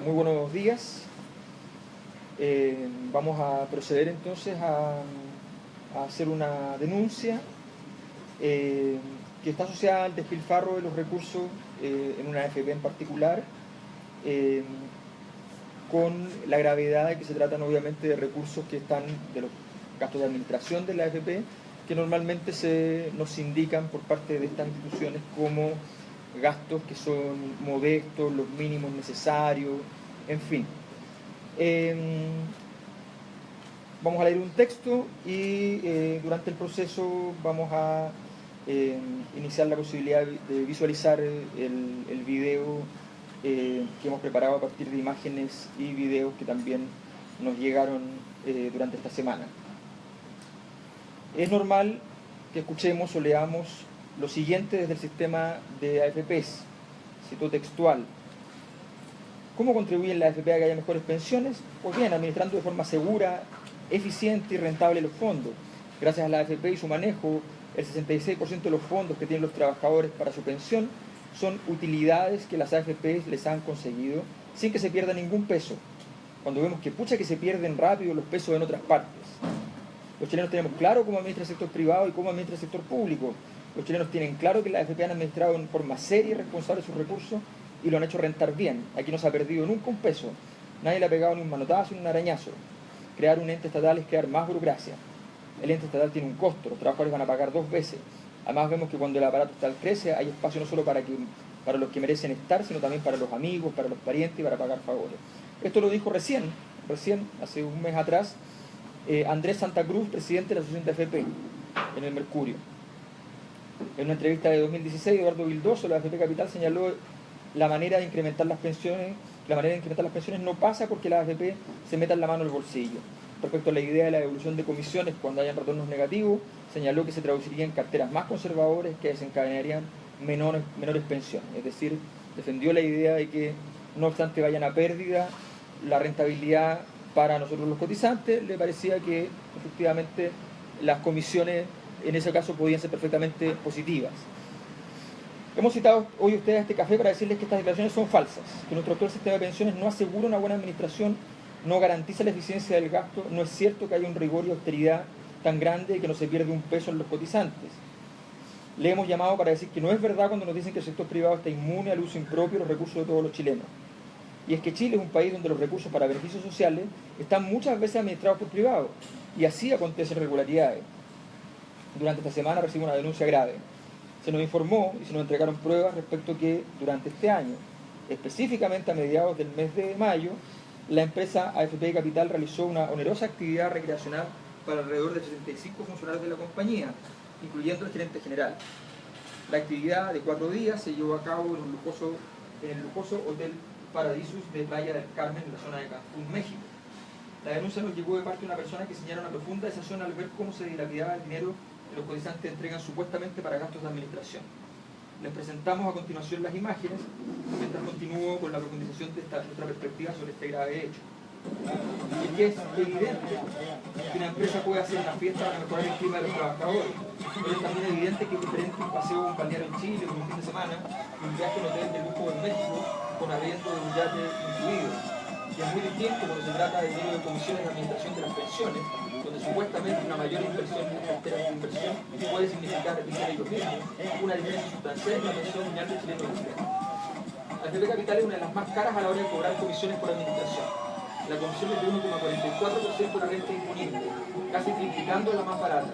Muy buenos días. Vamos a proceder entonces a hacer una denuncia que está asociada al despilfarro de los recursos en una AFP en particular, con la gravedad de que se tratan obviamente de recursos que están de los gastos de administración de la AFP, que normalmente nos indican por parte de estas instituciones como gastos que son modestos, los mínimos necesarios, en fin. Vamos a leer un texto y durante el proceso vamos a iniciar la posibilidad de visualizar el video que hemos preparado a partir de imágenes y videos que también nos llegaron durante esta semana. Es normal que escuchemos o leamos lo siguiente desde el sistema de AFPs, cito textual. ¿Cómo contribuyen la AFP a que haya mejores pensiones? Pues bien, administrando de forma segura, eficiente y rentable los fondos. Gracias a la AFP y su manejo, el 66% de los fondos que tienen los trabajadores para su pensión son utilidades que las AFP les han conseguido sin que se pierda ningún peso. Cuando vemos que pucha que se pierden rápido los pesos en otras partes. Los chilenos tenemos claro cómo administra el sector privado y cómo administra el sector público. Los chilenos tienen claro que la AFP han administrado en forma seria y responsable sus recursos y lo han hecho rentar bien. Aquí no se ha perdido nunca un peso. Nadie le ha pegado ni un manotazo ni un arañazo. Crear un ente estatal es crear más burocracia. El ente estatal tiene un costo, los trabajadores van a pagar 2 veces. Además vemos que cuando el aparato estatal crece hay espacio no solo para los que merecen estar, sino también para los amigos, para los parientes y para pagar favores. Esto lo dijo recién, hace un mes atrás, Andrés Santa Cruz, presidente de la Asociación de AFP, en el Mercurio. En una entrevista de 2016, Eduardo Vildoso, de la AFP Capital, señaló la manera de incrementar las pensiones no pasa porque la AFP se meta la mano en el bolsillo. Respecto a la idea de la devolución de comisiones cuando hayan retornos negativos, señaló que se traduciría en carteras más conservadoras que desencadenarían menores pensiones. Es decir, defendió la idea de que no obstante vayan a pérdida, la rentabilidad para nosotros los cotizantes, le parecía que efectivamente las comisiones en ese caso podían ser perfectamente positivas. Hemos citado hoy a ustedes a este café para decirles que estas declaraciones son falsas, que nuestro actual sistema de pensiones no asegura una buena administración, no garantiza la eficiencia del gasto, no es cierto que haya un rigor y austeridad tan grande que no se pierde un peso en los cotizantes. Le hemos llamado para decir que no es verdad cuando nos dicen que el sector privado está inmune al uso impropio de los recursos de todos los chilenos. Y es que Chile es un país donde los recursos para beneficios sociales están muchas veces administrados por privados, y así acontecen irregularidades. Durante esta semana recibimos una denuncia grave. Se nos informó y se nos entregaron pruebas respecto a que durante este año, específicamente a mediados del mes de mayo, la empresa AFP Capital realizó una onerosa actividad recreacional para alrededor de 65 funcionarios de la compañía, incluyendo el gerente general. La actividad de 4 días se llevó a cabo en el lujoso Hotel Paradisus de Playa del Carmen, en la zona de Cancún, México. La denuncia nos llegó de parte de una persona que señala una profunda decepción al ver cómo se dilapidaba el dinero que los cotizantes entregan supuestamente para gastos de administración. Les presentamos a continuación las imágenes, mientras continúo con la profundización de nuestra perspectiva sobre este grave hecho. Y es que es evidente que una empresa puede hacer una fiesta para mejorar el clima de los trabajadores, pero es también evidente que es diferente un paseo a un balneario en Chile o un fin de semana y un viaje a un hotel de lujo en México con arriendo de un yate incluido. Y es muy distinto cuando se trata de dinero de comisiones de administración de las pensiones, donde supuestamente una mayor inversión en las carteras de inversión puede significar, dicen ellos mismos, una diferencia sustancial en la pensión nominal del chileno de Chile. La AFP Capital es una de las más caras a la hora de cobrar comisiones por administración. La comisión es de 1,44% de la renta disponible, casi triplicando la más barata.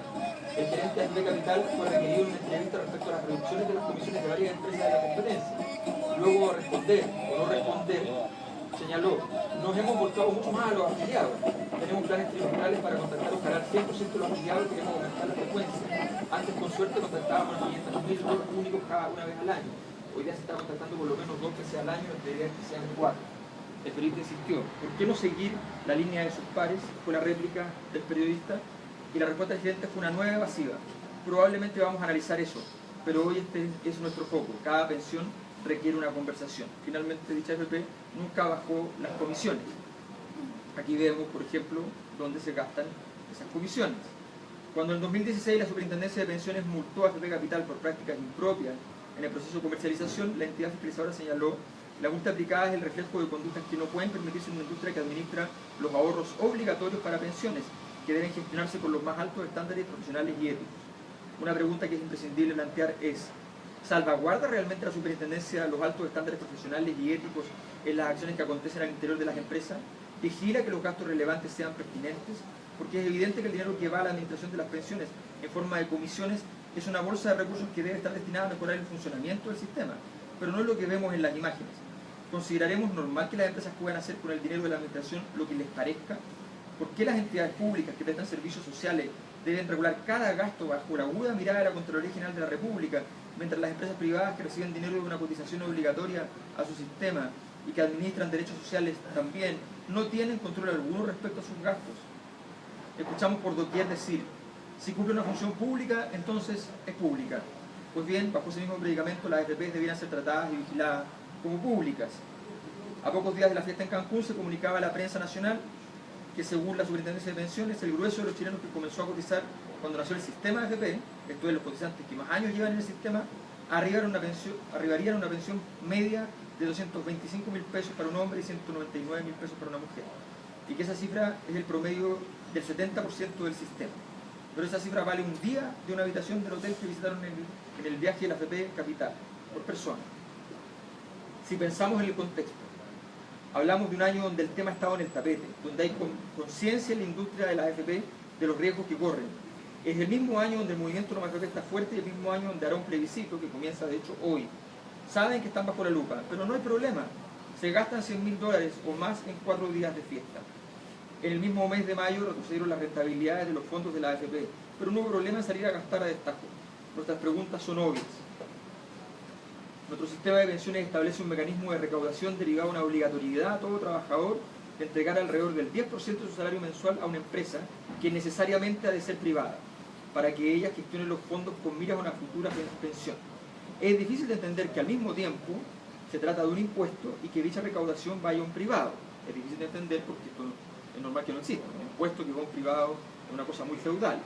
El gerente de AFP Capital fue requerido en una entrevista respecto a las reducciones de las comisiones de varias empresas de la competencia. Luego de responder o no responder, señaló, nos hemos volcado mucho más a los afiliados. Tenemos planes trimestrales para contactar o jalar 100% de los afiliados y queremos aumentar la frecuencia. Antes con suerte contactábamos a 500.000 únicos cada una vez al año. Hoy día se está contactando por lo menos 2 veces al año, la idea es que sean 4. El periodista insistió, ¿por qué no seguir la línea de sus pares? Fue la réplica del periodista y la respuesta del gerente fue una nueva evasiva. Probablemente vamos a analizar eso, pero hoy este es nuestro foco. Cada pensión requiere una conversación. Finalmente, dicha AFP nunca bajó las comisiones. Aquí vemos, por ejemplo, dónde se gastan esas comisiones. Cuando en 2016 la Superintendencia de Pensiones multó a AFP Capital por prácticas impropias en el proceso de comercialización, la entidad fiscalizadora señaló La multa aplicada es el reflejo de conductas que no pueden permitirse en una industria que administra los ahorros obligatorios para pensiones, que deben gestionarse con los más altos estándares profesionales y éticos. Una pregunta que es imprescindible plantear es: ¿salvaguarda realmente la superintendencia los altos estándares profesionales y éticos en las acciones que acontecen al interior de las empresas? ¿Vigila que los gastos relevantes sean pertinentes? Porque es evidente que el dinero que va a la administración de las pensiones en forma de comisiones es una bolsa de recursos que debe estar destinada a mejorar el funcionamiento del sistema, pero no es lo que vemos en las imágenes. ¿Consideraremos normal que las empresas puedan hacer con el dinero de la administración lo que les parezca? ¿Por qué las entidades públicas que prestan servicios sociales deben regular cada gasto bajo la aguda mirada de la Contraloría General de la República, mientras las empresas privadas que reciben dinero de una cotización obligatoria a su sistema y que administran derechos sociales también no tienen control alguno respecto a sus gastos? Escuchamos por doquier decir: si cumple una función pública, entonces es pública. Pues bien, bajo ese mismo predicamento, las AFPs debieran ser tratadas y vigiladas como públicas. A pocos días de la fiesta en Cancún se comunicaba a la prensa nacional que, según la Superintendencia de Pensiones, el grueso de los chilenos que comenzó a cotizar cuando nació el sistema de AFP, esto es, los cotizantes que más años llevan en el sistema, arribarían a una pensión media de 225.000 pesos para un hombre y 199.000 pesos para una mujer. Y que esa cifra es el promedio del 70% del sistema. Pero esa cifra vale un día de una habitación del hotel que visitaron en el viaje de la AFP Capital, por persona. Si pensamos en el contexto, hablamos de un año donde el tema estaba en el tapete, donde hay conciencia en la industria de la AFP de los riesgos que corren. Es el mismo año donde el movimiento no AFP está fuerte y el mismo año donde hará un plebiscito que comienza de hecho hoy. Saben que están bajo la lupa, pero no hay problema. Se gastan $100.000 o más en 4 días de fiesta. En el mismo mes de mayo retrocedieron las rentabilidades de los fondos de la AFP, pero no hubo problema en salir a gastar a destajo. Nuestras preguntas son obvias. Nuestro sistema de pensiones establece un mecanismo de recaudación derivado de una obligatoriedad a todo trabajador de entregar alrededor del 10% de su salario mensual a una empresa que necesariamente ha de ser privada, para que ella gestione los fondos con miras a una futura pensión. Es difícil de entender que al mismo tiempo se trata de un impuesto y que dicha recaudación vaya a un privado. Es difícil de entender porque esto es normal que no exista. Un impuesto que va a un privado es una cosa muy feudal.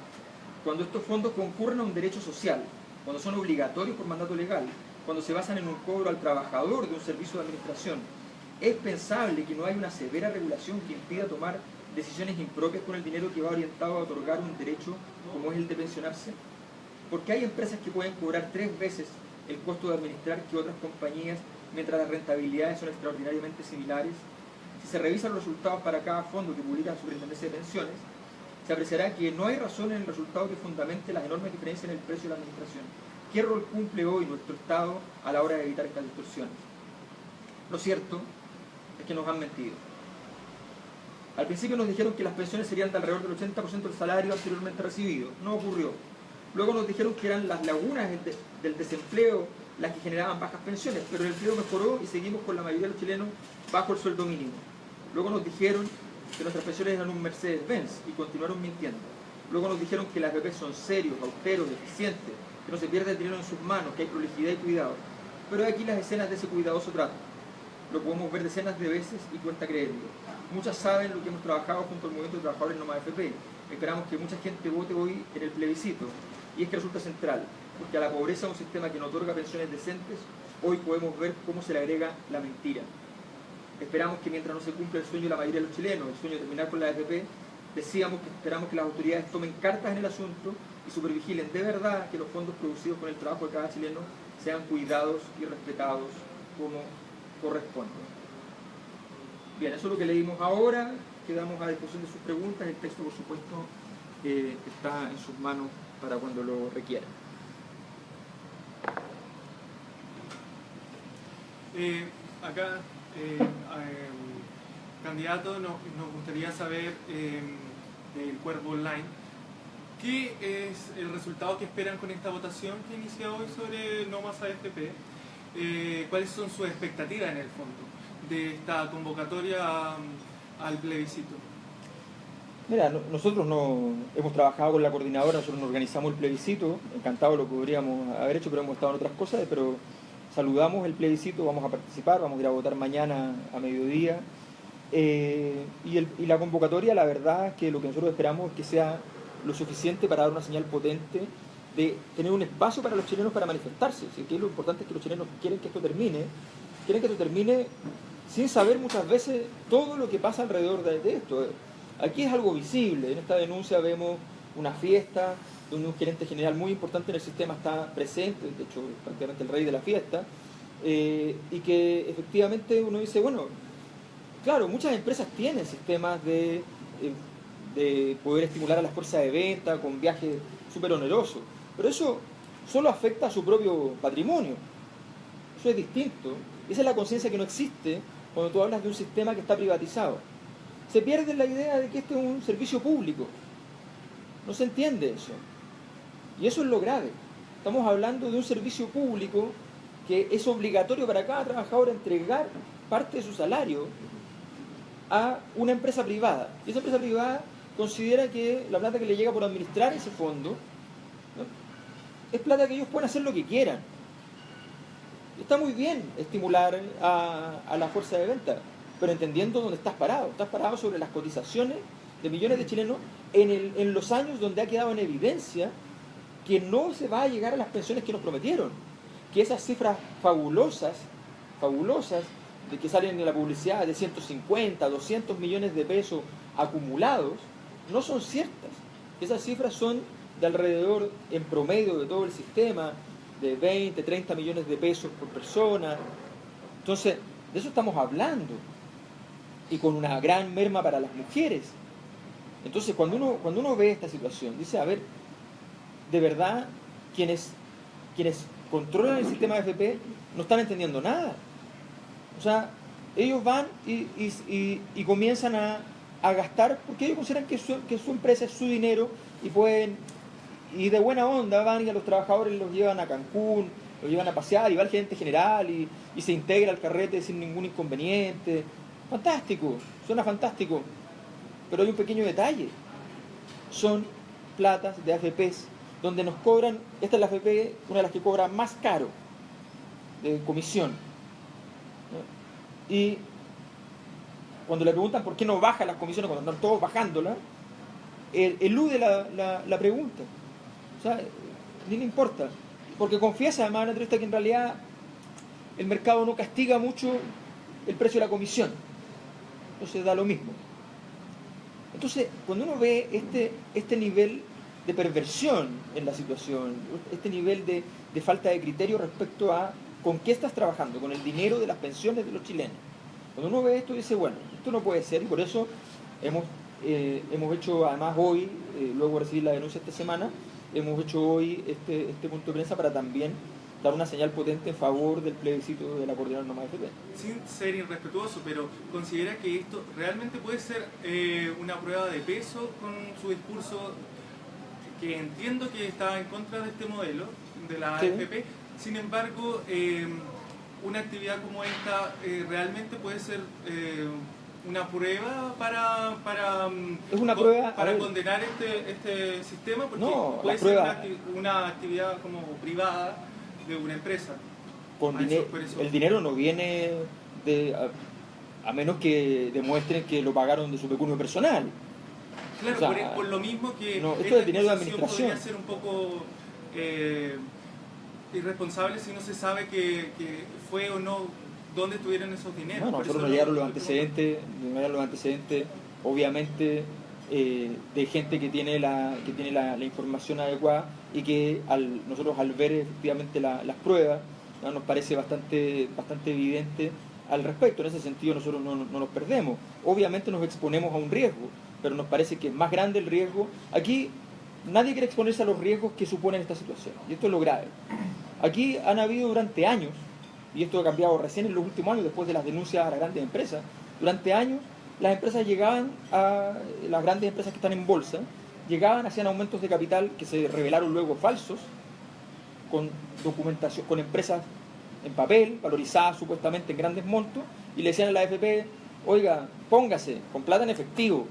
Cuando estos fondos concurren a un derecho social, cuando son obligatorios por mandato legal, cuando se basan en un cobro al trabajador de un servicio de administración, es pensable que no haya una severa regulación que impida tomar decisiones impropias con el dinero que va orientado a otorgar un derecho como es el de pensionarse. Porque hay empresas que pueden cobrar 3 veces el costo de administrar que otras compañías, mientras las rentabilidades son extraordinariamente similares. Si se revisan los resultados para cada fondo que publica la Superintendencia de Pensiones, se apreciará que no hay razón en el resultado que fundamente las enormes diferencias en el precio de la administración. ¿Qué rol cumple hoy nuestro Estado a la hora de evitar estas distorsiones? Lo cierto es que nos han mentido. Al principio nos dijeron que las pensiones serían de alrededor del 80% del salario anteriormente recibido. No ocurrió. Luego nos dijeron que eran las lagunas del desempleo las que generaban bajas pensiones, pero el empleo mejoró y seguimos con la mayoría de los chilenos bajo el sueldo mínimo. Luego nos dijeron que nuestras pensiones eran un Mercedes-Benz y continuaron mintiendo. Luego nos dijeron que las AFP son serios, austeros, eficientes, que no se pierde el dinero en sus manos, que hay prolijidad y cuidado. Pero aquí las escenas de ese cuidadoso trato. Lo podemos ver decenas de veces y cuesta creerlo. Muchas saben lo que hemos trabajado junto al movimiento de trabajadores no más AFP. Esperamos que mucha gente vote hoy en el plebiscito. Y es que resulta central, porque a la pobreza de un sistema que no otorga pensiones decentes, hoy podemos ver cómo se le agrega la mentira. Esperamos que mientras no se cumpla el sueño de la mayoría de los chilenos, el sueño de terminar con la AFP, decíamos que esperamos que las autoridades tomen cartas en el asunto y supervigilen de verdad que los fondos producidos con el trabajo de cada chileno sean cuidados y respetados como corresponde. Bien, eso es lo que leímos ahora. Quedamos a disposición de sus preguntas. El texto, por supuesto, está en sus manos para cuando lo requieran. Acá, candidato, nos gustaría saber del Cuervo Online, ¿qué es el resultado que esperan con esta votación que inicia hoy sobre No Más AFP? ¿Cuáles son sus expectativas en el fondo de esta convocatoria al plebiscito? Mira, nosotros no hemos trabajado con la coordinadora, nosotros nos organizamos el plebiscito, encantado lo podríamos haber hecho, pero hemos estado en otras cosas, pero saludamos el plebiscito, vamos a participar, vamos a ir a votar mañana a mediodía. Y la convocatoria, la verdad es que lo que nosotros esperamos es que sea lo suficiente para dar una señal potente de tener un espacio para los chilenos para manifestarse. Así que lo importante es que los chilenos quieren que esto termine, quieren que tú termines sin saber muchas veces todo lo que pasa alrededor de esto. Aquí es algo visible. En esta denuncia vemos una fiesta donde un gerente general muy importante en el sistema está presente, de hecho prácticamente el rey de la fiesta, y que efectivamente uno dice, bueno, claro, muchas empresas tienen sistemas de poder estimular a las fuerzas de venta con viajes súper onerosos, pero eso solo afecta a su propio patrimonio. Eso es distinto. Esa es la conciencia que no existe cuando tú hablas de un sistema que está privatizado. Se pierde la idea de que este es un servicio público. No se entiende eso. Y eso es lo grave. Estamos hablando de un servicio público que es obligatorio para cada trabajador entregar parte de su salario a una empresa privada. Y esa empresa privada considera que la plata que le llega por administrar ese fondo, ¿no?, es plata que ellos pueden hacer lo que quieran. Está muy bien estimular a la fuerza de venta, pero entendiendo dónde estás parado. Estás parado sobre las cotizaciones de millones de chilenos en los años donde ha quedado en evidencia que no se va a llegar a las pensiones que nos prometieron, que esas cifras fabulosas de que salen en la publicidad de 150, 200 millones de pesos acumulados, no son ciertas. Esas cifras son de alrededor, en promedio de todo el sistema, de 20, 30 millones de pesos por persona. Entonces, de eso estamos hablando, y con una gran merma para las mujeres. Entonces, cuando uno ve esta situación, dice, a ver, de verdad, quienes controlan el sistema de AFP no están entendiendo nada. O sea, ellos van y comienzan a gastar porque ellos consideran que su empresa es su dinero y de buena onda van y a los trabajadores los llevan a Cancún, los llevan a pasear y va el gerente general y se integra al carrete sin ningún inconveniente. Fantástico, suena fantástico, pero hay un pequeño detalle. Son platas de AFPs donde nos cobran, esta es la AFP, una de las que cobra más caro de comisión, ¿no? Y cuando le preguntan por qué no bajan las comisiones cuando están todos bajándolas, elude la pregunta. O sea, ni le importa, porque confiesa además en la entrevista que en realidad el mercado no castiga mucho el precio de la comisión, entonces da lo mismo. Entonces, cuando uno ve este nivel de perversión en la situación, este nivel de falta de criterio respecto a con qué estás trabajando, con el dinero de las pensiones de los chilenos. Cuando uno ve esto dice, bueno, esto no puede ser, y por eso hemos hecho además hoy, luego de recibir la denuncia esta semana, hemos hecho hoy este punto de prensa para también dar una señal potente en favor del plebiscito de la coordinadora norma de AFP. Sin ser irrespetuoso, pero ¿considera que esto realmente puede ser una prueba de peso con su discurso, que entiendo que está en contra de este modelo de la AFP? Sin embargo, una actividad como esta realmente puede ser una prueba para condenar este sistema, porque no, puede ser una actividad como privada de una empresa. El dinero no viene a menos que demuestren que lo pagaron de su pecunio personal. Claro, o sea, por lo mismo que no, esto es dinero de administración. Podría ser un poco irresponsable si no se sabe que fue o no dónde estuvieron esos dineros. No, nosotros nos llegaron los antecedentes, obviamente, de gente que tiene la información adecuada y que nosotros al ver efectivamente las pruebas, ¿no?, nos parece bastante evidente al respecto. En ese sentido nosotros no nos perdemos. Obviamente nos exponemos a un riesgo, pero nos parece que es más grande el riesgo. Aquí nadie quiere exponerse a los riesgos que suponen esta situación, y esto es lo grave. Aquí han habido durante años, y esto ha cambiado recién en los últimos años después de las denuncias a las grandes empresas, durante años las empresas llegaban las grandes empresas que están en bolsa, hacían aumentos de capital que se revelaron luego falsos, con documentación, con empresas en papel, valorizadas supuestamente en grandes montos, y le decían a la AFP, oiga, póngase con plata en efectivo,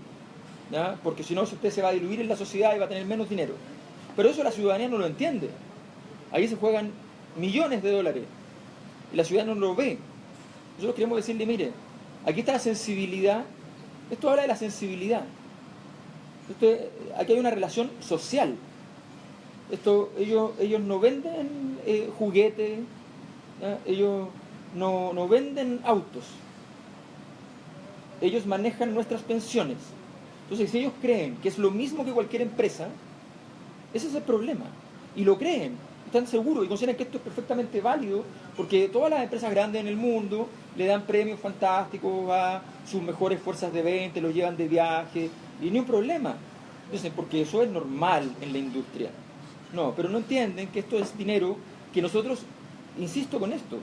¿ya?, porque si no usted se va a diluir en la sociedad y va a tener menos dinero. Pero eso la ciudadanía no lo entiende. Ahí se juegan millones de dólares y la ciudadanía no lo ve. Nosotros queremos decirle, mire, aquí está la sensibilidad. Esto habla de la sensibilidad. Aquí hay una relación social. Ellos no venden juguetes, ¿ya? Ellos no venden autos, ellos manejan nuestras pensiones. Entonces, si ellos creen que es lo mismo que cualquier empresa, ese es el problema. Y lo creen, están seguros y consideran que esto es perfectamente válido, porque todas las empresas grandes en el mundo le dan premios fantásticos a sus mejores fuerzas de venta, los llevan de viaje, y ni un problema. Entonces, porque eso es normal en la industria. No, pero no entienden que esto es dinero que nosotros, insisto con esto,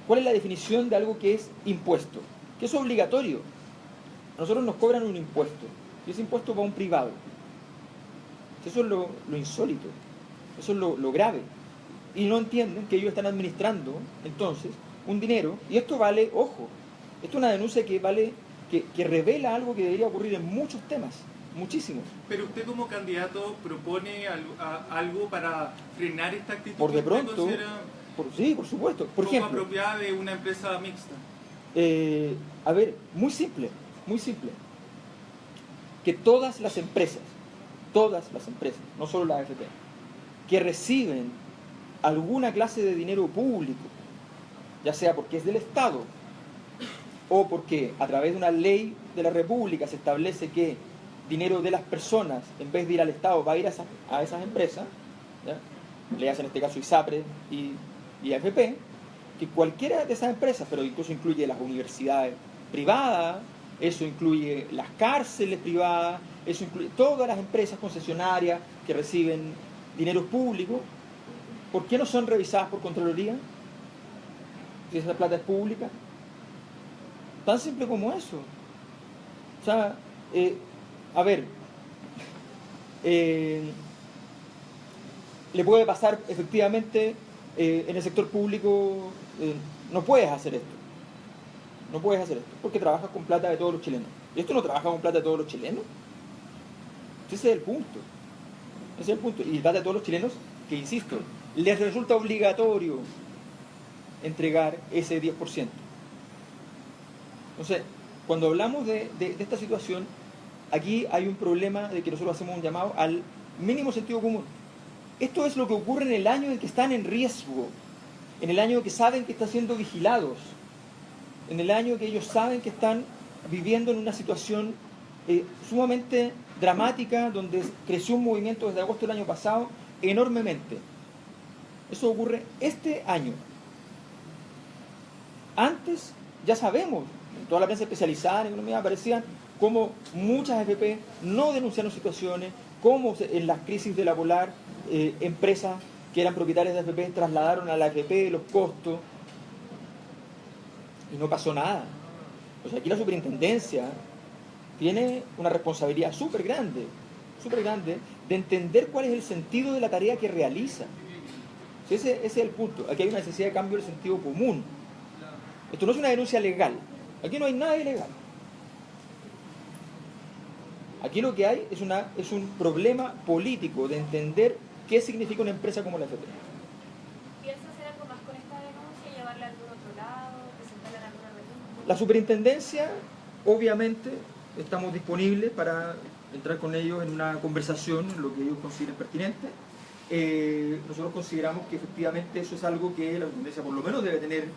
¿cuál es la definición de algo que es impuesto? Que es obligatorio. A nosotros nos cobran un impuesto, y ese impuesto va a un privado. Eso es lo insólito, eso es lo grave. Y no entienden que ellos están administrando, entonces, un dinero, y esto vale, ojo, esto es una denuncia que vale, que revela algo que debería ocurrir en muchos temas, muchísimos. Pero usted como candidato propone algo para frenar esta actitud Por de que usted pronto, considera sí, por supuesto. Por poco ejemplo, apropiada de una empresa mixta. A ver, muy simple, que todas las empresas, no solo la AFP, que reciben alguna clase de dinero público, ya sea porque es del Estado o porque a través de una ley de la República se establece que dinero de las personas, en vez de ir al Estado, va a ir a esas empresas, ¿ya? Le hacen en este caso ISAPRE y AFP, que cualquiera de esas empresas, pero incluso incluye las universidades privadas, eso incluye las cárceles privadas, eso incluye todas las empresas concesionarias que reciben dinero público. ¿Por qué no son revisadas por Contraloría? Si esa plata es pública. Tan simple como eso. O sea, a ver, le puede pasar efectivamente en el sector público, no puedes hacer esto. No puedes hacer esto, porque trabajas con plata de todos los chilenos. ¿Y esto no trabaja con plata de todos los chilenos? Ese es el punto. Ese es el punto. Y plata de todos los chilenos, que insisto, les resulta obligatorio entregar ese 10%. Entonces, cuando hablamos de esta situación, aquí hay un problema de que nosotros hacemos un llamado al mínimo sentido común. Esto es lo que ocurre en el año en que están en riesgo, en el año que saben que están siendo vigilados, en el año que ellos saben que están viviendo en una situación sumamente dramática, donde creció un movimiento desde agosto del año pasado enormemente. Eso ocurre este año. Antes, ya sabemos, en toda la prensa especializada en economía aparecían cómo muchas AFP no denunciaron situaciones, cómo en las crisis de la Polar, empresas que eran propietarias de AFP trasladaron a la AFP los costos, y no pasó nada. O sea, aquí la superintendencia tiene una responsabilidad súper grande de entender cuál es el sentido de la tarea que realiza. Ese es el punto. Aquí hay una necesidad de cambio del sentido común. Esto no es una denuncia legal. Aquí no hay nada ilegal. Aquí lo que hay es un problema político de entender qué significa una empresa como la AFP. ¿Piensa hacer algo más con esta denuncia y llevarla a algún otro lado, presentarla en alguna reunión? La superintendencia, obviamente, estamos disponibles para entrar con ellos en una conversación, en lo que ellos consideren pertinente. Nosotros consideramos que efectivamente eso es algo que la superintendencia por lo menos debe tener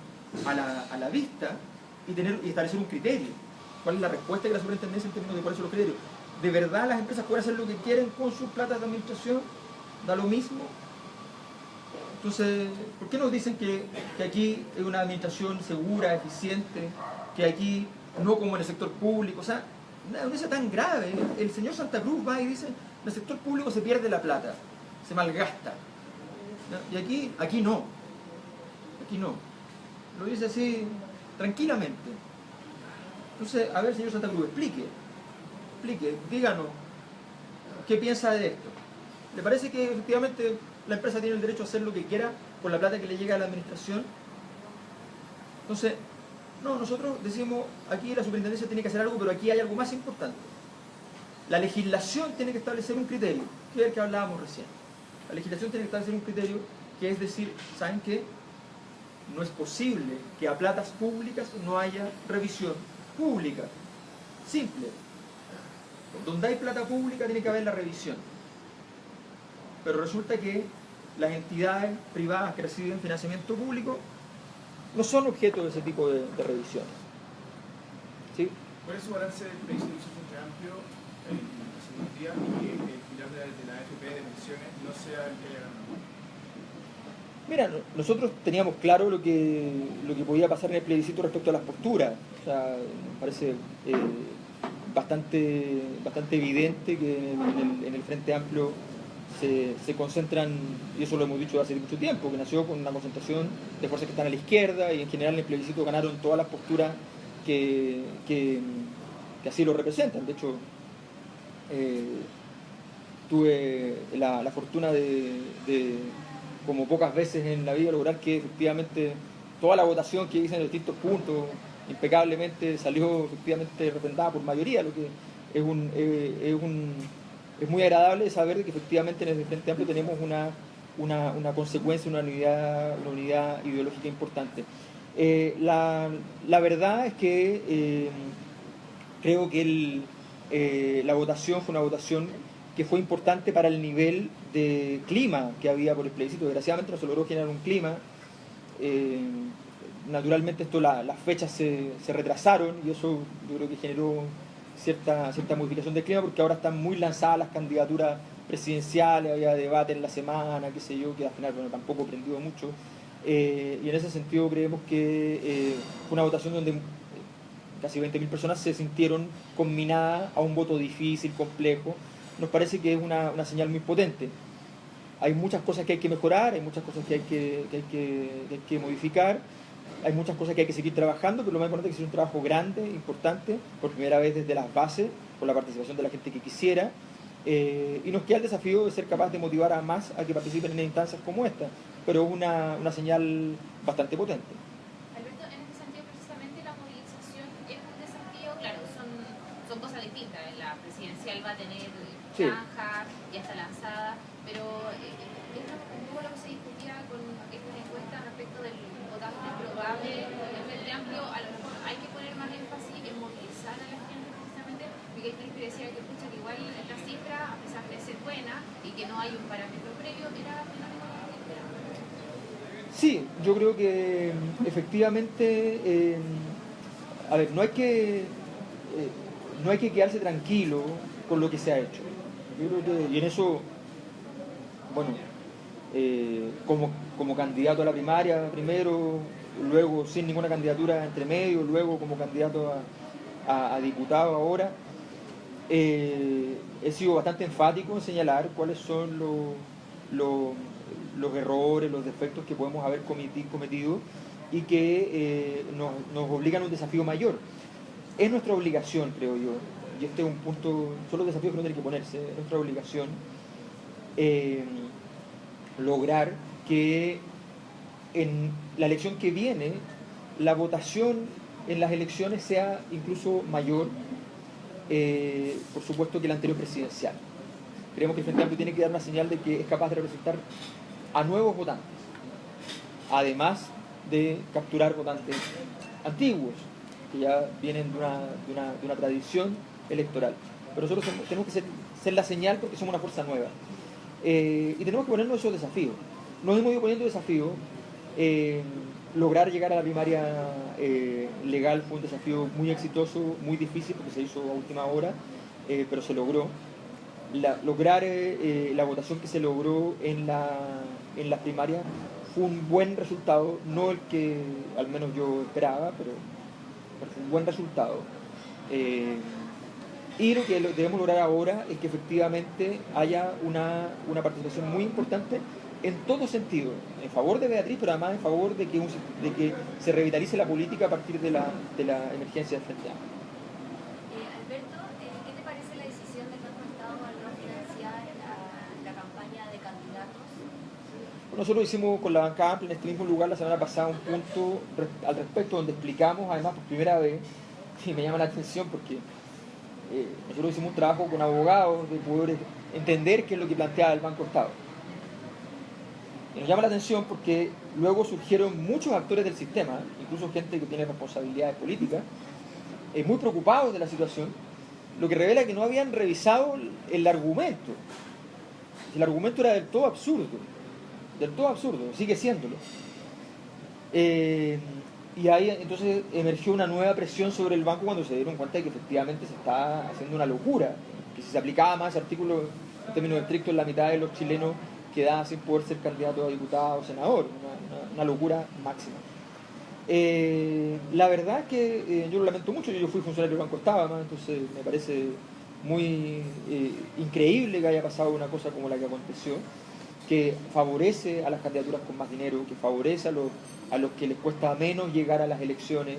a la vista y establecer un criterio. ¿Cuál es la respuesta de la superintendencia en términos de cuáles son los criterios? ¿De verdad las empresas pueden hacer lo que quieren con sus platas de administración? ¿Da lo mismo? Entonces, ¿por qué nos dicen que aquí es una administración segura, eficiente, que aquí no como en el sector público? O sea, una denuncia tan grave. El señor Santa Cruz va y dice, en el sector público se pierde la plata, se malgasta. ¿No? Y aquí no. Aquí no. Lo dice así, tranquilamente. Entonces, a ver, señor Santa Cruz, explique, díganos, ¿qué piensa de esto? ¿Le parece que efectivamente la empresa tiene el derecho a hacer lo que quiera con la plata que le llega a la administración? Entonces, no, nosotros decimos, aquí la superintendencia tiene que hacer algo, pero aquí hay algo más importante. La legislación tiene que establecer un criterio, que es el que hablábamos recién. La legislación tiene que establecer un criterio que es decir, ¿saben qué? No es posible que a platas públicas no haya revisión pública. Simple. Donde hay plata pública tiene que haber la revisión. Pero resulta que las entidades privadas que reciben financiamiento público no son objeto de ese tipo de revisiones. ¿Sí? ¿Cuál es su balance del plebiscito que hizo Frente Amplio en el segundo día y que el pilar de la AFP de pensiones no sea el que haya ganado? Mira, nosotros teníamos claro lo que podía pasar en el plebiscito respecto a las posturas. O sea, me parece bastante evidente que en el Frente Amplio se concentran, y eso lo hemos dicho hace mucho tiempo, que nació con una concentración de fuerzas que están a la izquierda y en general en el plebiscito ganaron todas las posturas que así lo representan. De hecho, tuve la fortuna de, como pocas veces en la vida, lograr que efectivamente toda la votación que hice en distintos puntos impecablemente salió efectivamente refrendada por mayoría, lo que es muy agradable saber que efectivamente en el Frente Amplio tenemos una consecuencia, una unidad ideológica importante. La verdad es que creo que la votación fue una votación que fue importante para el nivel de clima que había por el plebiscito. Desgraciadamente no se logró generar un clima. Naturalmente las fechas se retrasaron y eso yo creo que generó cierta modificación del clima, porque ahora están muy lanzadas las candidaturas presidenciales, había debate en la semana, qué sé yo, que al final tampoco prendió mucho. Y en ese sentido creemos que fue una votación donde casi 20.000 personas se sintieron conminadas a un voto difícil, complejo. Nos parece que es una señal muy potente. Hay muchas cosas que hay que mejorar, hay muchas cosas que hay que modificar, hay muchas cosas que hay que seguir trabajando, pero lo más importante es que es un trabajo grande, importante, por primera vez desde las bases, con la participación de la gente que quisiera, y nos queda el desafío de ser capaz de motivar a más a que participen en instancias como esta, pero es una señal bastante potente. Alberto, en este sentido precisamente la movilización es un desafío, claro, son cosas distintas. La presidencial va a tener franja, ya está lanzada, pero es un poco lo que se discutía con esta encuesta respecto del votaje probable del Frente Amplio. A lo mejor hay que poner más énfasis en movilizar a la gente precisamente. Miguel Crispi decía que pucha, que igual la cifra, a pesar de ser buena y que no hay un parámetro previo, era finalmente lo que esperaba. Sí, yo creo que efectivamente, a ver, no hay que quedarse tranquilo con lo que se ha hecho. Yo creo que, y en eso, bueno, como candidato a la primaria primero, luego sin ninguna candidatura entre medio, luego como candidato a diputado ahora, he sido bastante enfático en señalar cuáles son los errores, los defectos que podemos haber cometido y que nos obligan a un desafío mayor. Es nuestra obligación, creo yo, y este es un punto, son los desafíos que uno tiene que ponerse, es nuestra obligación lograr que en la elección que viene la votación en las elecciones sea incluso mayor, por supuesto, que la anterior presidencial. Creemos que el Frente Amplio tiene que dar una señal de que es capaz de representar a nuevos votantes, además de capturar votantes antiguos, que ya vienen de una tradición electoral. Pero nosotros tenemos que ser la señal porque somos una fuerza nueva. Y tenemos que ponernos esos desafíos. Nos hemos ido poniendo desafíos. Lograr llegar a la primaria legal fue un desafío muy exitoso, muy difícil porque se hizo a última hora, pero se logró. Lograr la votación que se logró en las primarias fue un buen resultado, no el que al menos yo esperaba, pero fue un buen resultado. Y lo que debemos lograr ahora es que efectivamente haya una participación muy importante en todo sentido, en favor de Beatriz, pero además en favor de que se revitalice la política a partir de la emergencia del Frente Amplio. Alberto, ¿qué te parece la decisión del Banco Estado al no financiar la campaña de candidatos? Nosotros hicimos con la bancada amplia en este mismo lugar la semana pasada un punto al respecto donde explicamos, además por primera vez, y me llama la atención porque nosotros hicimos un trabajo con abogados de poder entender qué es lo que planteaba el Banco Estado. Y nos llama la atención porque luego surgieron muchos actores del sistema, incluso gente que tiene responsabilidades políticas, muy preocupados de la situación, lo que revela que no habían revisado el argumento. El argumento era del todo absurdo, sigue siéndolo. Y ahí entonces emergió una nueva presión sobre el banco cuando se dieron cuenta de que efectivamente se está haciendo una locura, que si se aplicaba más ese artículo en términos estrictos, la mitad de los chilenos quedaban sin poder ser candidatos a diputado o senador, una locura máxima. La verdad es que yo lo lamento mucho, yo fui funcionario del Banco Estado, además, entonces me parece muy increíble que haya pasado una cosa como la que aconteció, que favorece a las candidaturas con más dinero, que favorece a los que les cuesta menos llegar a las elecciones,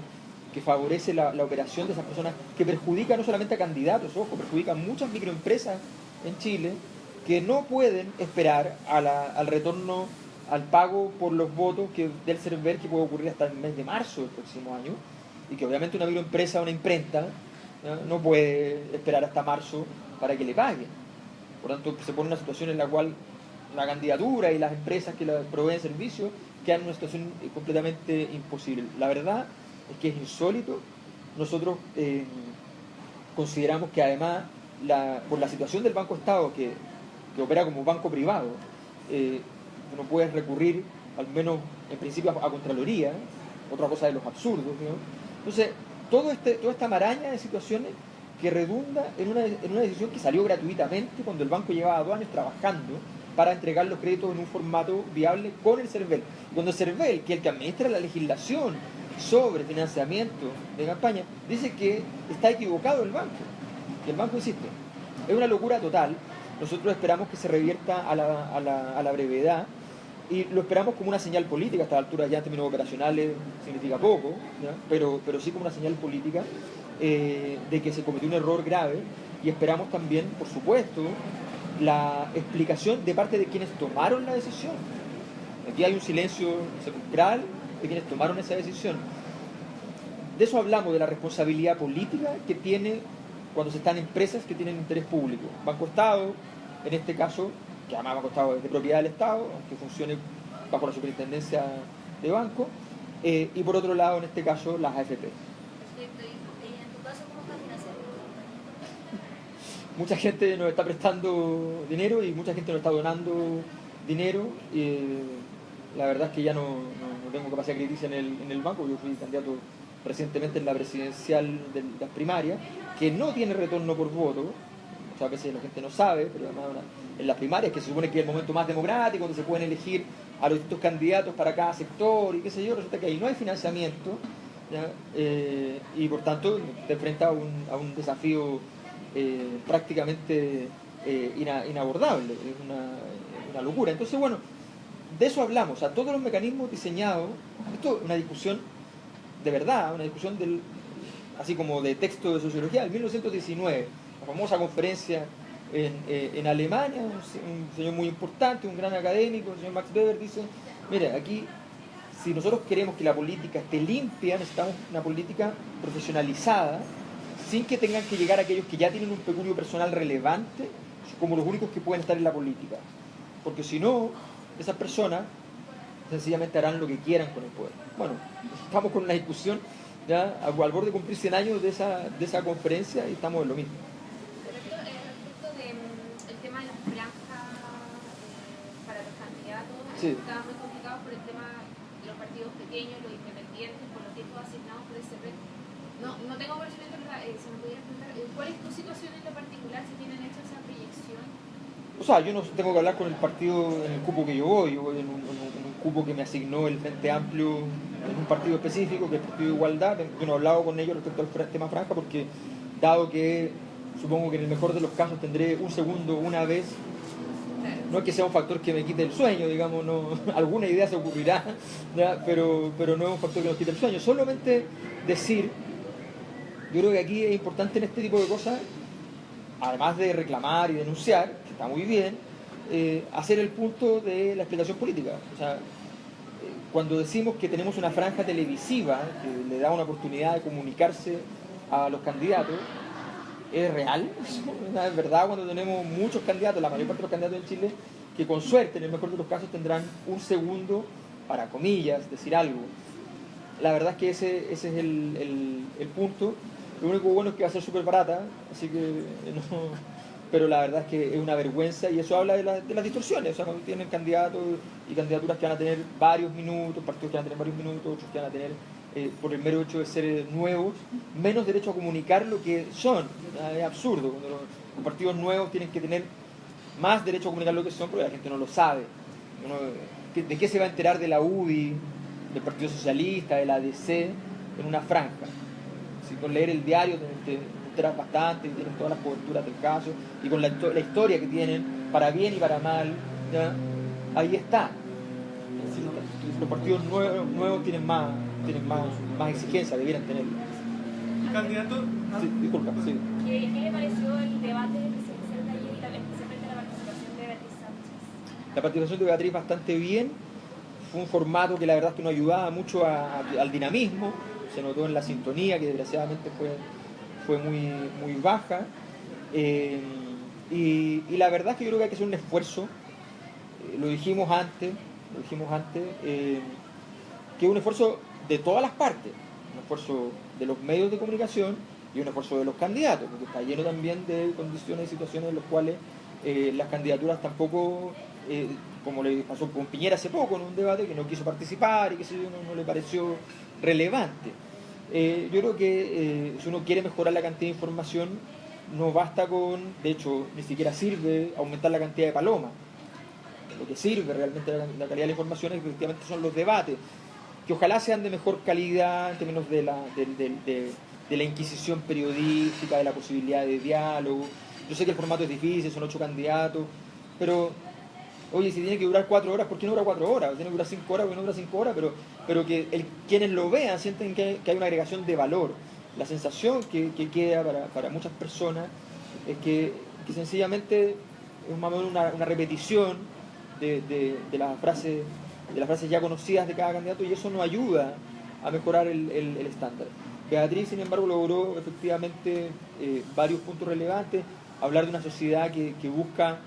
que favorece la operación de esas personas, que perjudica no solamente a candidatos, ojo, perjudica a muchas microempresas en Chile que no pueden esperar al retorno, al pago por los votos del CERVEL, que puede ocurrir hasta el mes de marzo del próximo año, y que obviamente una microempresa, una imprenta, no puede esperar hasta marzo para que le paguen. Por tanto, se pone una situación en la cual la candidatura y las empresas que la proveen servicios quedan en una situación completamente imposible. La verdad es que es insólito. Nosotros consideramos que además, por la situación del Banco Estado, que opera como banco privado, uno puede recurrir, al menos en principio, a Contraloría, otra cosa de los absurdos, ¿no? Entonces, toda esta maraña de situaciones que redunda en una decisión que salió gratuitamente cuando el banco llevaba 2 años trabajando para entregar los créditos en un formato viable con el CERVEL. Y cuando el CERVEL, que es el que administra la legislación sobre financiamiento de campaña, dice que está equivocado el banco, que el banco insiste. Es una locura total. Nosotros esperamos que se revierta a la brevedad, y lo esperamos como una señal política. A esta altura ya en términos operacionales significa poco, ¿ya? Pero sí como una señal política de que se cometió un error grave, y esperamos también, por supuesto, la explicación de parte de quienes tomaron la decisión. Aquí hay un silencio sepulcral de quienes tomaron esa decisión. De eso hablamos, de la responsabilidad política que tiene cuando se están empresas que tienen interés público. Banco Estado, en este caso, que además Banco Estado es de propiedad del Estado, aunque funcione bajo la superintendencia de banco, y por otro lado, en este caso, las AFP. Perfecto. ¿Y en tu caso cómo estás financiando? Mucha gente nos está prestando dinero y mucha gente nos está donando dinero. La verdad es que ya no tengo capacidad crediticia en el banco. Yo fui candidato recientemente en la presidencial de las primarias, que no tiene retorno por voto. Muchas veces la gente no sabe, pero además en las primarias, que se supone que es el momento más democrático, donde se pueden elegir a los distintos candidatos para cada sector y qué sé yo, resulta que ahí no hay financiamiento, ¿ya? Y por tanto te enfrentas a un desafío prácticamente inabordable, es una locura. Entonces, bueno, de eso hablamos, a todos los mecanismos diseñados. Esto es una discusión de verdad, una discusión así como de texto de sociología del 1919, la famosa conferencia en Alemania. Un señor muy importante, un gran académico, el señor Max Weber, dice: mira, aquí, si nosotros queremos que la política esté limpia, necesitamos una política profesionalizada, sin que tengan que llegar aquellos que ya tienen un peculio personal relevante como los únicos que pueden estar en la política, porque si no, esas personas sencillamente harán lo que quieran con el poder. Bueno, estamos con una discusión ya al borde de cumplir 100 años de esa conferencia, y estamos en lo mismo. Respecto del tema de las franjas para los candidatos, Sí. estaba muy complicado por el tema de los partidos pequeños, los independientes, por los tiempos asignados por el CERVEL. No tengo conocimiento, si me pudieras preguntar, ¿cuál es tu situación en lo particular, si tienen hecho esa proyección? O sea, yo no tengo que hablar con el partido en el cupo que yo voy en un cupo que me asignó el Frente Amplio, en un partido específico, que es el Partido de Igualdad. Yo no he hablado con ellos respecto al tema franja, porque dado que supongo que en el mejor de los casos tendré un segundo una vez, no es que sea un factor que me quite el sueño, digamos, no, alguna idea se ocurrirá, ¿ya? Pero no es un factor que nos quite el sueño. Solamente decir, yo creo que aquí es importante en este tipo de cosas, además de reclamar y denunciar, que está muy bien, hacer el punto de la explicación política. O sea, cuando decimos que tenemos una franja televisiva que le da una oportunidad de comunicarse a los candidatos, ¿es real? ¿Es verdad? Cuando tenemos muchos candidatos, la mayor parte de los candidatos en Chile, que con suerte, en el mejor de los casos, tendrán un segundo para, comillas, decir algo. La verdad es que ese es el punto. Lo único bueno es que va a ser súper barata, así que pero la verdad es que es una vergüenza y eso habla de las distorsiones. O sea, cuando tienen candidatos y candidaturas que van a tener varios minutos, partidos que van a tener varios minutos, otros que van a tener, por el mero hecho de ser nuevos, menos derecho a comunicar lo que son. Es absurdo. Cuando los partidos nuevos tienen que tener más derecho a comunicar lo que son, porque la gente no lo sabe. ¿De qué se va a enterar de la UDI, del Partido Socialista, de la ADC, en una franja? Si con leer el diario te enteras bastante y tienes todas las coberturas del caso, y con la historia que tienen, para bien y para mal, ¿ya? Ahí está. Los partidos nuevos tienen más exigencia, debieran tenerlo. Candidato. Sí, disculpa, sí. ¿Qué le pareció el debate que se hizo ayer y también especialmente la participación de Beatriz Sánchez? La participación de Beatriz bastante bien. Fue un formato que la verdad es que nos ayudaba mucho al dinamismo. Se notó en la sintonía, que desgraciadamente fue muy baja. Y la verdad es que yo creo que hay que hacer un esfuerzo. Lo dijimos antes, que es un esfuerzo de todas las partes. Un esfuerzo de los medios de comunicación y un esfuerzo de los candidatos, porque está lleno también de condiciones y situaciones en las cuales las candidaturas tampoco, como le pasó con Piñera hace poco en un debate, que no quiso participar y que no le pareció relevante. Yo creo que si uno quiere mejorar la cantidad de información, no basta con, de hecho, ni siquiera sirve aumentar la cantidad de palomas. Lo que sirve realmente la calidad de la información es que efectivamente son los debates, que ojalá sean de mejor calidad en términos de la inquisición periodística, de la posibilidad de diálogo. Yo sé que el formato es difícil, son 8 candidatos, pero, oye, si tiene que durar 4 horas, ¿por qué no dura 4 horas? Tiene que durar 5 horas, ¿por qué no dura 5 horas? Pero que quienes lo vean sienten que hay una agregación de valor. La sensación que queda para muchas personas es que sencillamente es más o menos una repetición de las frases ya conocidas de cada candidato, y eso no ayuda a mejorar el estándar. Beatriz, sin embargo, logró efectivamente varios puntos relevantes, hablar de una sociedad que busca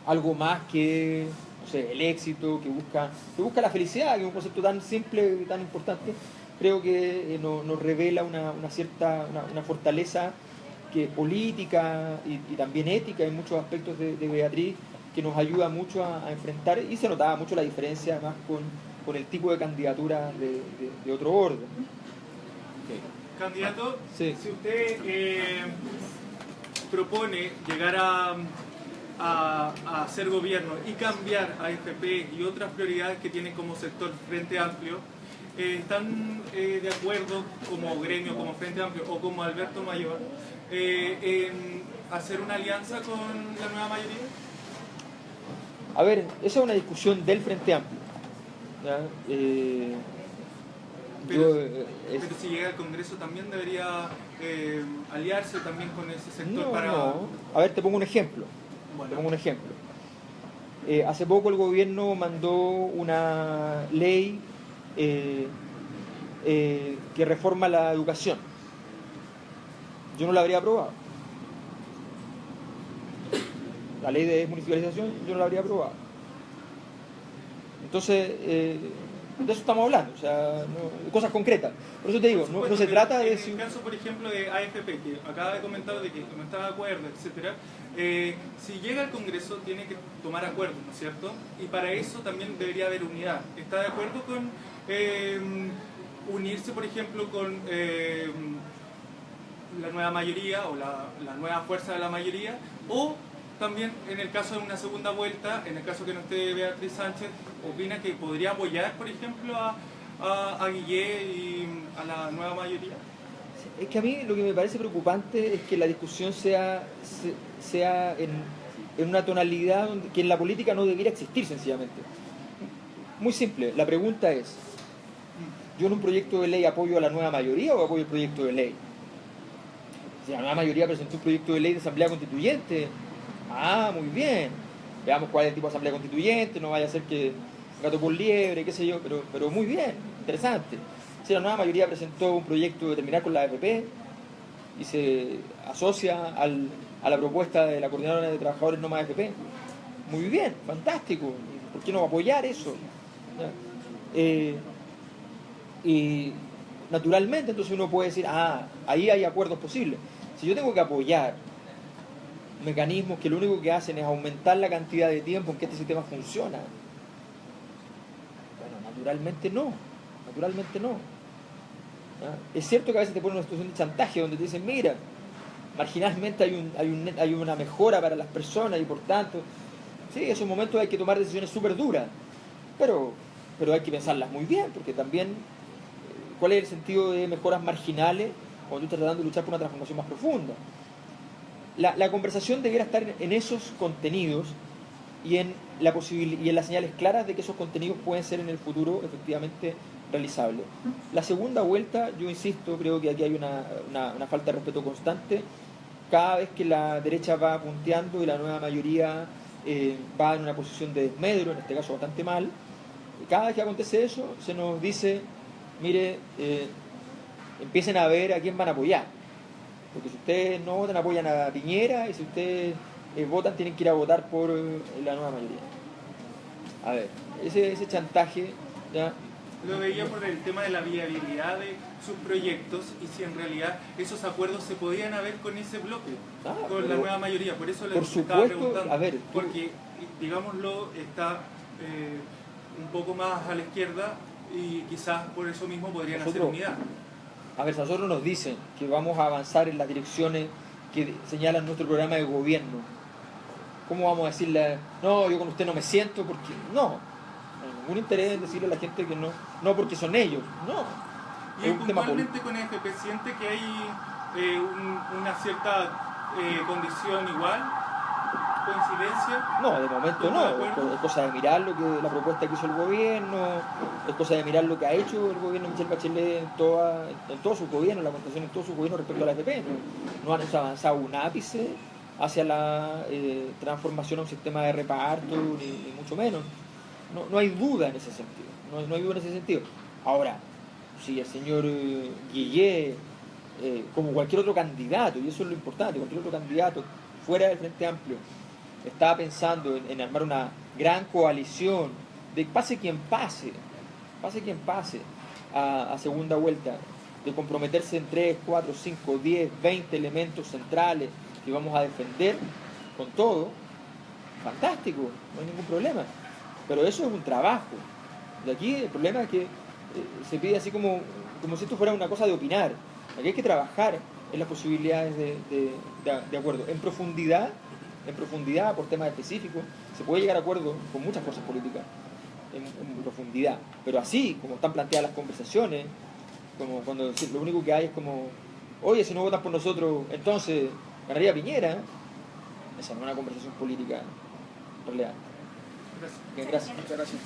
algo más que, no sé, el éxito, que busca la felicidad, que es un concepto tan simple y tan importante. Creo que nos revela una fortaleza política y también ética en muchos aspectos de Beatriz, que nos ayuda mucho a enfrentar, y se notaba mucho la diferencia además con el tipo de candidatura de otro orden. Okay. Candidato, sí. Si usted propone llegar a hacer gobierno y cambiar a AFP y otras prioridades que tiene como sector Frente Amplio, ¿están de acuerdo como gremio, como Frente Amplio o como Alberto Mayor en hacer una alianza con la nueva mayoría? A ver, esa es una discusión del Frente Amplio. Pero si llega al Congreso también debería aliarse también con ese sector No. A ver, te pongo un ejemplo. Bueno. Hace poco el gobierno mandó una ley que reforma la educación. Yo no la habría aprobado. La ley de desmunicipalización yo no la habría aprobado. Entonces, de eso estamos hablando, o sea, de cosas concretas. Por eso te digo, no se trata de... En el caso, por ejemplo, de AFP, que acaba de comentar de que no está de acuerdo, etcétera, si llega al Congreso tiene que tomar acuerdos, ¿no es cierto? Y para eso también debería haber unidad. ¿Está de acuerdo con unirse, por ejemplo, con la nueva mayoría o la nueva fuerza de la mayoría? O también, en el caso de una segunda vuelta, en el caso que no esté Beatriz Sánchez, ¿opina que podría apoyar, por ejemplo, a Guillé y a la nueva mayoría? Es que a mí lo que me parece preocupante es que la discusión sea en una tonalidad que en la política no debiera existir, sencillamente. Muy simple, la pregunta es, ¿yo en un proyecto de ley apoyo a la nueva mayoría o apoyo el proyecto de ley? Si la nueva mayoría presentó un proyecto de ley de asamblea constituyente, muy bien, veamos cuál es el tipo de asamblea constituyente, no vaya a ser que gato por liebre, qué sé yo, pero muy bien, interesante. Si la nueva mayoría presentó un proyecto de terminar con la AFP y se asocia a la propuesta de la Coordinadora de Trabajadores No Más AFP, muy bien, fantástico, ¿por qué no apoyar eso? Y naturalmente entonces uno puede decir, ahí hay acuerdos posibles. Si yo tengo que apoyar mecanismos que lo único que hacen es aumentar la cantidad de tiempo en que este sistema funciona. Bueno, naturalmente no. ¿Ya? Es cierto que a veces te ponen una situación de chantaje donde te dicen, mira, marginalmente hay una mejora para las personas y por tanto, sí, en esos momentos hay que tomar decisiones súper duras, pero hay que pensarlas muy bien, porque también, ¿cuál es el sentido de mejoras marginales cuando tú estás tratando de luchar por una transformación más profunda? La conversación debiera estar en esos contenidos y en las señales claras de que esos contenidos pueden ser en el futuro efectivamente realizables. La segunda vuelta, yo insisto, creo que aquí hay una falta de respeto constante. Cada vez que la derecha va punteando y la nueva mayoría va en una posición de desmedro, en este caso bastante mal, cada vez que acontece eso se nos dice, mire, empiecen a ver a quién van a apoyar, porque si ustedes no votan apoyan a Piñera y si ustedes votan tienen que ir a votar por la nueva mayoría. A ver, ese chantaje, ¿ya? Lo veía por el tema de la viabilidad de sus proyectos y si en realidad esos acuerdos se podían haber con ese bloque, con la nueva mayoría. Por eso les estaba preguntando. A ver, porque, digámoslo, está un poco más a la izquierda y quizás por eso mismo podrían hacer unidad. A ver, nosotros nos dicen que vamos a avanzar en las direcciones que señalan nuestro programa de gobierno. ¿Cómo vamos a decirle, no, yo con usted no me siento? Porque no hay ningún interés en decirle a la gente que no porque son ellos, no. Y puntualmente con FP, ¿siente que hay una cierta condición igual? ¿Coincidencia? No, de momento no. Es cosa de mirar la propuesta que hizo el gobierno, es cosa de mirar lo que ha hecho el gobierno de Michelle Bachelet en todo su gobierno, la constitución en todo su gobierno respecto a la FP. No han avanzado un ápice hacia la transformación a un sistema de reparto, ni mucho menos. No hay duda en ese sentido. No hay duda en ese sentido. Ahora, si el señor Guillet, como cualquier otro candidato, y eso es lo importante, cualquier otro candidato fuera del Frente Amplio, estaba pensando en armar una gran coalición, de pase quien pase a segunda vuelta, de comprometerse en 3, 4, 5, 10, 20 elementos centrales que vamos a defender con todo, fantástico, no hay ningún problema. Pero eso es un trabajo. De aquí el problema es que se pide así como si esto fuera una cosa de opinar. Aquí hay que trabajar en las posibilidades de acuerdo. En profundidad, por temas específicos, se puede llegar a acuerdo con muchas cosas políticas, en profundidad. Pero así, como están planteadas las conversaciones, como cuando lo único que hay es como, oye, si no votan por nosotros, entonces ganaría Piñera. Esa no es una conversación política relevante. Gracias. Bien, gracias. Muchas gracias.